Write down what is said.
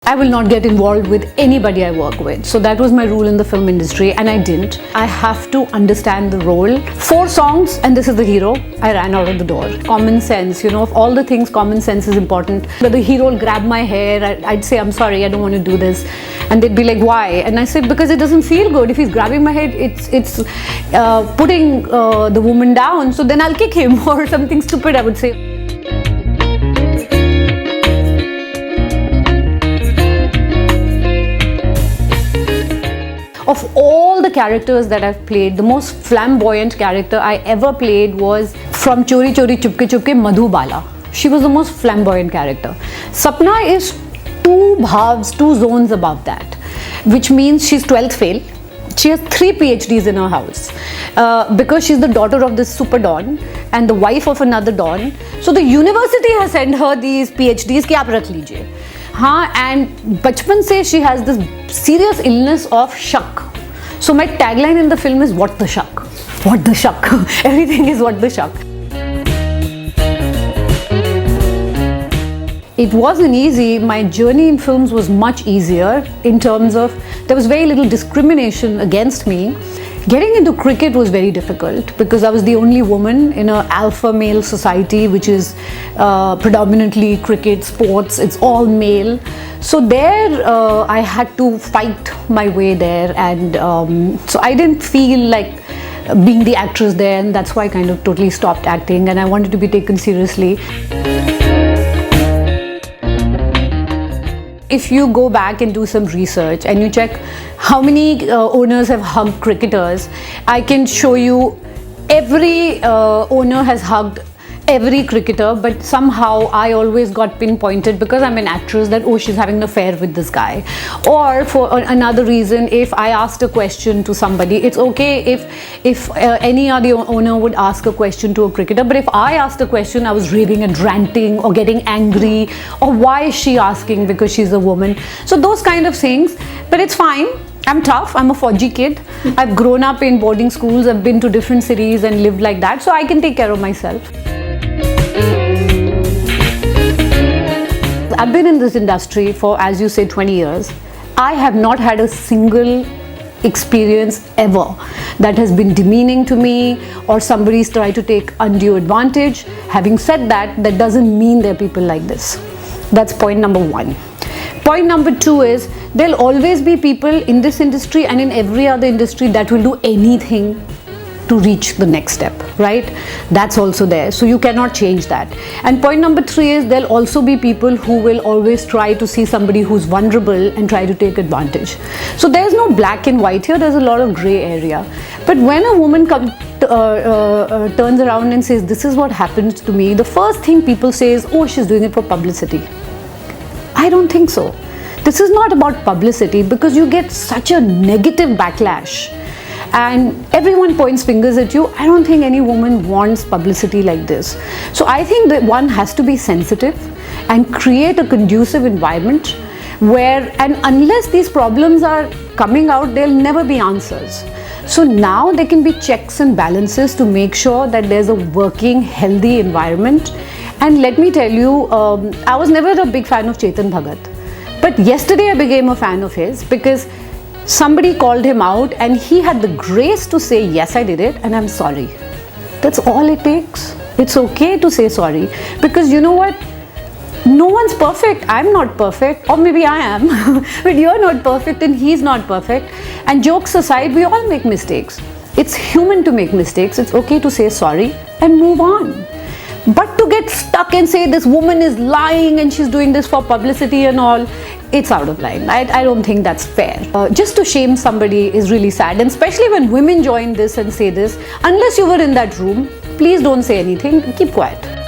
I will not get involved with anybody I work with. So that was my rule in the film industry, and I didn't. I have to understand the role. 4 songs and this is the hero. I ran out of the door. Common sense, of all the things, common sense is important. But the hero will grab my hair, I'd say, I'm sorry, I don't want to do this. And they'd be like, why? And I said, because it doesn't feel good. If he's grabbing my head, it's putting the woman down. So then I'll kick him or something stupid, I would say. Of all the characters that I've played, the most flamboyant character I ever played was from Chori Chori Chupke Chupke, Madhubala. She was the most flamboyant character. Sapna is 2 bhavs, 2 zones above that, which means she's 12th fail. She has 3 PhDs in her house because she's the daughter of this super don and the wife of another don. So the university has sent her these PhDs कि आप रख लीजिए. हाँ, and बचपन से she has this serious illness of शक. So my tagline in the film is what the shuck. What the shuck. Everything is what the shuck. It wasn't easy. My journey in films was much easier in terms of there was very little discrimination against me. Getting into cricket was very difficult because I was the only woman in an alpha male society, which is predominantly cricket, sports, it's all male. So there I had to fight my way there, and so I didn't feel like being the actress there, and that's why I kind of totally stopped acting, and I wanted to be taken seriously. If you go back and do some research and you check how many owners have hugged cricketers, I can show you every owner has hugged every cricketer, but somehow I always got pinpointed because I'm an actress that, oh, she's having an affair with this guy. Or for another reason, if I asked a question to somebody, it's okay if any other owner would ask a question to a cricketer, but if I asked a question, I was raving and ranting or getting angry, or why is she asking because she's a woman. So those kind of things, but it's fine. I'm tough, I'm a Fauji kid. I've grown up in boarding schools, I've been to different cities and lived like that, so I can take care of myself. I've been in this industry for, as you say, 20 years. I have not had a single experience ever that has been demeaning to me or somebody's tried to take undue advantage. Having said that, that doesn't mean there are people like this. That's point number 1. Point number 2 is there'll always be people in this industry and in every other industry that will do anything to reach the next step, right? That's also there. So you cannot change that. And point number 3 is there'll also be people who will always try to see somebody who's vulnerable and try to take advantage. So there's no black and white here, there's a lot of gray area. But when a woman turns around and says, this is what happened to me, the first thing people say is, oh, she's doing it for publicity. I don't think so. This is not about publicity because you get such a negative backlash. And everyone points fingers at you. I don't think any woman wants publicity like this. So I think that one has to be sensitive and create a conducive environment where, and unless these problems are coming out, there'll never be answers. So now there can be checks and balances to make sure that there's a working, healthy environment. And let me tell you, I was never a big fan of Chetan Bhagat. But yesterday I became a fan of his because somebody called him out and he had the grace to say, yes, I did it and I'm sorry. That's all it takes. It's okay to say sorry because you know what? No one's perfect. I'm not perfect, or maybe I am, but you're not perfect and he's not perfect. And jokes aside, we all make mistakes. It's human to make mistakes. It's okay to say sorry and move on. But to get stuck and say this woman is lying and she's doing this for publicity and all, it's out of line. I don't think that's fair. Just to shame somebody is really sad, and especially when women join this and say this, unless you were in that room, please don't say anything, keep quiet.